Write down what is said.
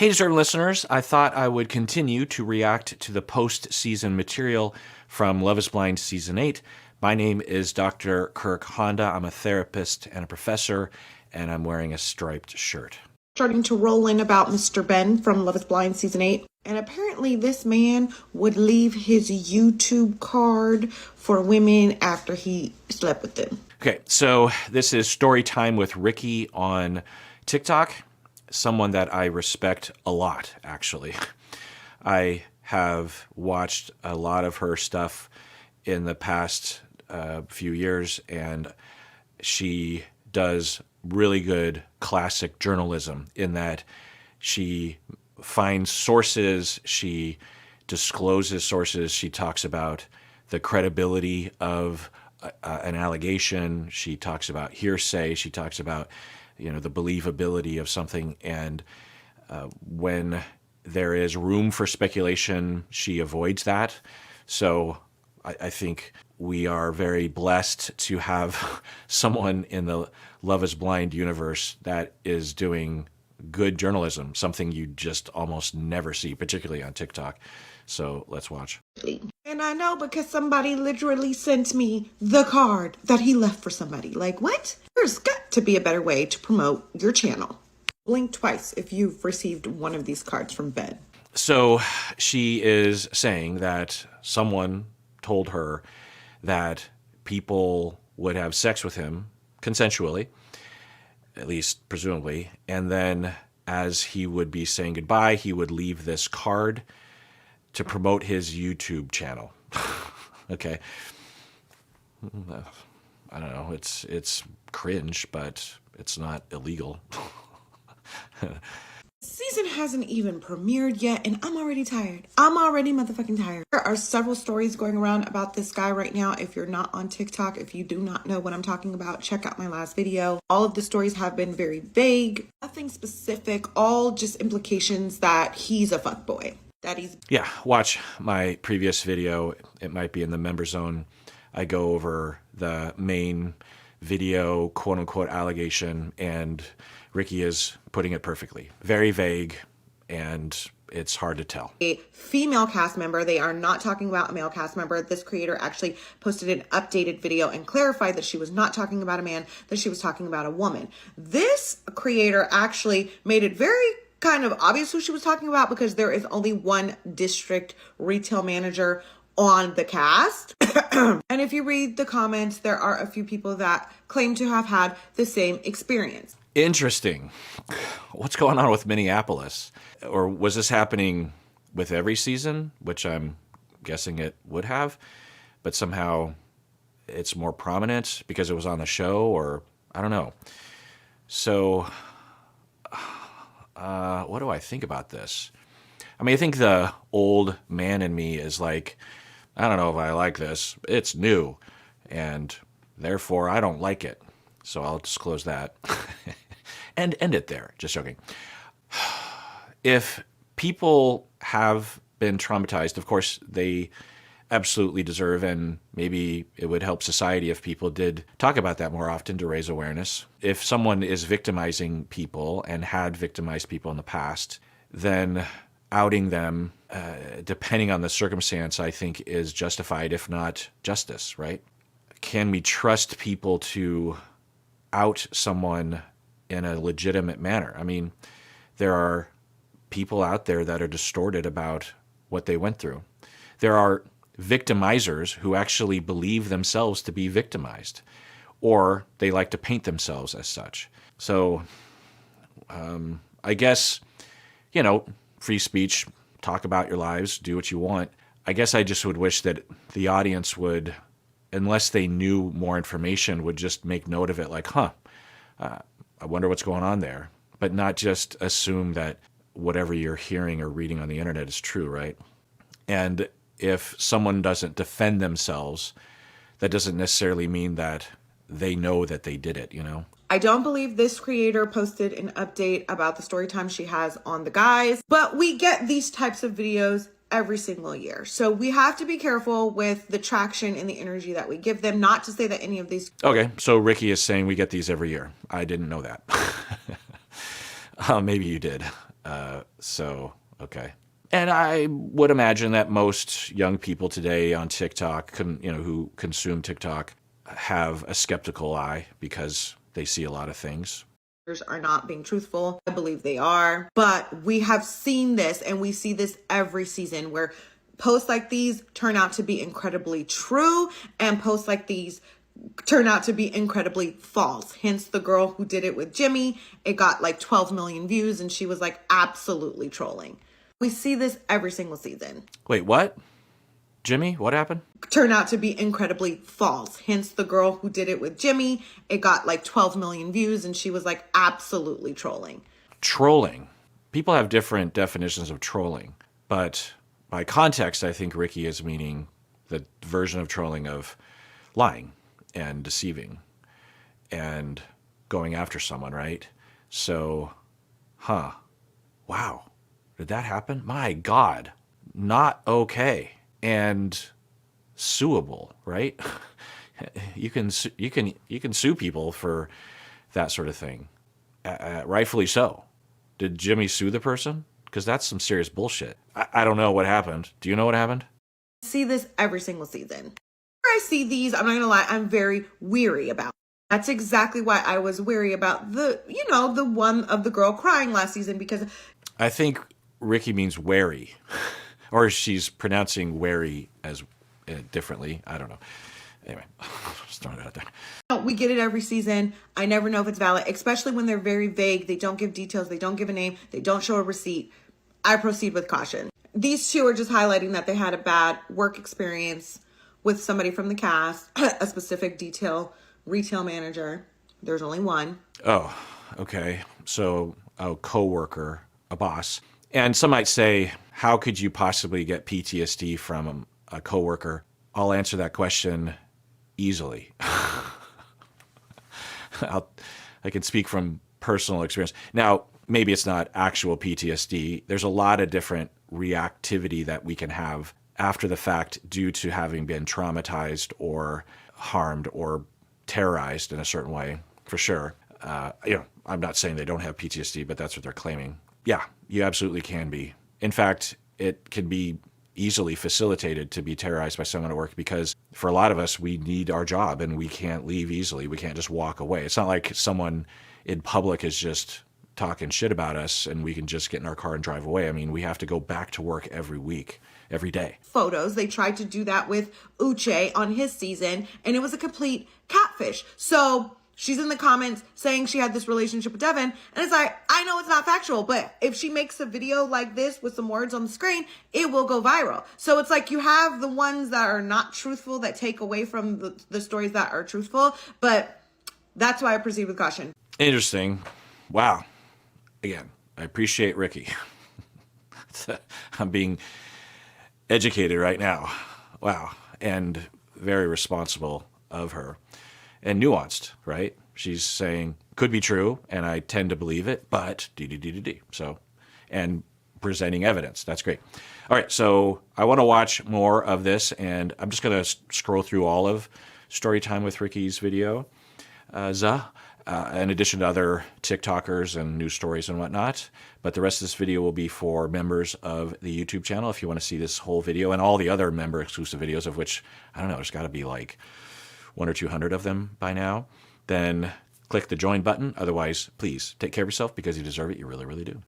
Hey, discerning listeners, I thought I would continue to react to the post-season material from Love is Blind Season 8. My name is Dr. Kirk Honda. I'm a therapist and a professor, and I'm wearing a striped shirt. Starting to roll in about Mr. Ben from Love is Blind Season 8. And apparently this man would leave his YouTube card for women after he slept with them. Okay, so this is story time with Ricky on TikTok, someone that I respect a lot, actually. I have watched a lot of her stuff in the past few years, and she does really good classic journalism in that she finds sources, she discloses sources, she talks about the credibility of an allegation, she talks about hearsay, she talks about the believability of something, and when there is room for speculation, she avoids that. So I think we are very blessed to have someone in the Love is Blind universe that is doing good journalism, something you just almost never see, particularly on TikTok. So let's watch. And I know because somebody literally sent me the card that he left for somebody. Like, what? There's got to be a better way to promote your channel. Blink twice if you've received one of these cards from Ben. So she is saying that someone told her that people would have sex with him consensually, at least presumably, and then as he would be saying goodbye, he would leave this card to promote his YouTube channel. Okay. I don't know. It's cringe, but it's not illegal. Season hasn't even premiered yet, and I'm already tired. I'm already motherfucking tired. There are several stories going around about this guy right now. If you're not on TikTok, if you do not know what I'm talking about, check out my last video. All of the stories have been very vague, nothing specific, all just implications that he's a fuckboy. Yeah, watch my previous video. It might be in the member zone. I go over the main video, quote unquote, allegation, and Ricky is putting it perfectly. Very vague, and it's hard to tell. A female cast member, they are not talking about a male cast member. This creator actually posted an updated video and clarified that she was not talking about a man, that she was talking about a woman. This creator actually made it very kind of obvious who she was talking about because there is only one district retail manager on the cast. And if you read the comments, there are a few people that claim to have had the same experience. Interesting. What's going on with Minneapolis? Or was this happening with every season, which I'm guessing it would have, but somehow it's more prominent because it was on the show, or I don't know. So what do I think about this? I mean, I think the old man in me is like, I don't know if I like this. It's new, and therefore I don't like it. So I'll disclose that and end it there. Just joking. If people have been traumatized, of course, they absolutely deserve, and maybe it would help society if people did talk about that more often to raise awareness. If someone is victimizing people and had victimized people in the past, then outing them, depending on the circumstance, I think is justified, if not justice, right? Can we trust people to out someone in a legitimate manner? I mean, there are people out there that are distorted about what they went through. There are victimizers who actually believe themselves to be victimized, or they like to paint themselves as such. So I guess, free speech, talk about your lives, do what you want. I guess I just would wish that the audience would, unless they knew more information, would just make note of it like, I wonder what's going on there, but not just assume that whatever you're hearing or reading on the internet is true, right? And if someone doesn't defend themselves, that doesn't necessarily mean that they know that they did it, I don't believe this creator posted an update about the story time she has on the guys, but we get these types of videos every single year. So we have to be careful with the traction and the energy that we give them. Not to say that any of these... Okay, so Ricky is saying we get these every year. I didn't know that. Maybe you did. So, okay. And I would imagine that most young people today on TikTok, who consume TikTok, have a skeptical eye because they see a lot of things. Are not being truthful. I believe they are. But we have seen this, and we see this every season where posts like these turn out to be incredibly true, and posts like these turn out to be incredibly false. Hence the girl who did it with Jimmy. It got like 12 million views, and she was like absolutely trolling. We see this every single season. Wait, what? Jimmy, what happened? Turn out to be incredibly false. Hence the girl who did it with Jimmy. It got like 12 million views, and she was like absolutely trolling. Trolling. People have different definitions of trolling, but by context, I think Ricky is meaning the version of trolling of lying and deceiving and going after someone, right? So, wow. Did that happen? My God. Not okay. And suable, right? You can sue people for that sort of thing. Rightfully so. Did Jimmy sue the person? Because that's some serious bullshit. I don't know what happened. Do you know what happened? I see this every single season. Whenever I see these, I'm not gonna lie, I'm very weary about. That's exactly why I was weary about the one of the girl crying last season, because I think Ricky means wary, or she's pronouncing wary as differently. I don't know. Anyway, just throwing it out there. we get it every season. I never know if it's valid, especially when they're very vague. They don't give details. They don't give a name. They don't show a receipt. I proceed with caution. These two are just highlighting that they had a bad work experience with somebody from the cast, a specific retail manager. There's only one. Oh, okay. So a coworker, a boss. And some might say, how could you possibly get PTSD from a coworker? I'll answer that question easily. I can speak from personal experience. Now, maybe it's not actual PTSD. There's a lot of different reactivity that we can have after the fact due to having been traumatized or harmed or terrorized in a certain way, for sure. I'm not saying they don't have PTSD, but that's what they're claiming. Yeah, you absolutely can be. In fact, it can be easily facilitated to be terrorized by someone at work because for a lot of us, we need our job and we can't leave easily. We can't just walk away. It's not like someone in public is just talking shit about us and we can just get in our car and drive away. I mean, we have to go back to work every week, every day. Photos. They tried to do that with Uche on his season, and it was a complete catfish. So she's in the comments saying she had this relationship with Devin, and it's like, I know it's not factual, but if she makes a video like this with some words on the screen, it will go viral. So it's like you have the ones that are not truthful that take away from the stories that are truthful, but that's why I proceed with caution. Interesting. Wow. Again, I appreciate Ricky. I'm being educated right now. Wow. And very responsible of her. And nuanced, right? She's saying, could be true, and I tend to believe it, but d. So, and presenting evidence. That's great. All right, so I want to watch more of this, and I'm just going to scroll through all of Storytime with Ricky's video, in addition to other TikTokers and news stories and whatnot. But the rest of this video will be for members of the YouTube channel if you want to see this whole video and all the other member exclusive videos, of which, I don't know, there's got to be like 100 or 200 of them by now. Then click the join button. Otherwise, please take care of yourself because you deserve it. You really, really do.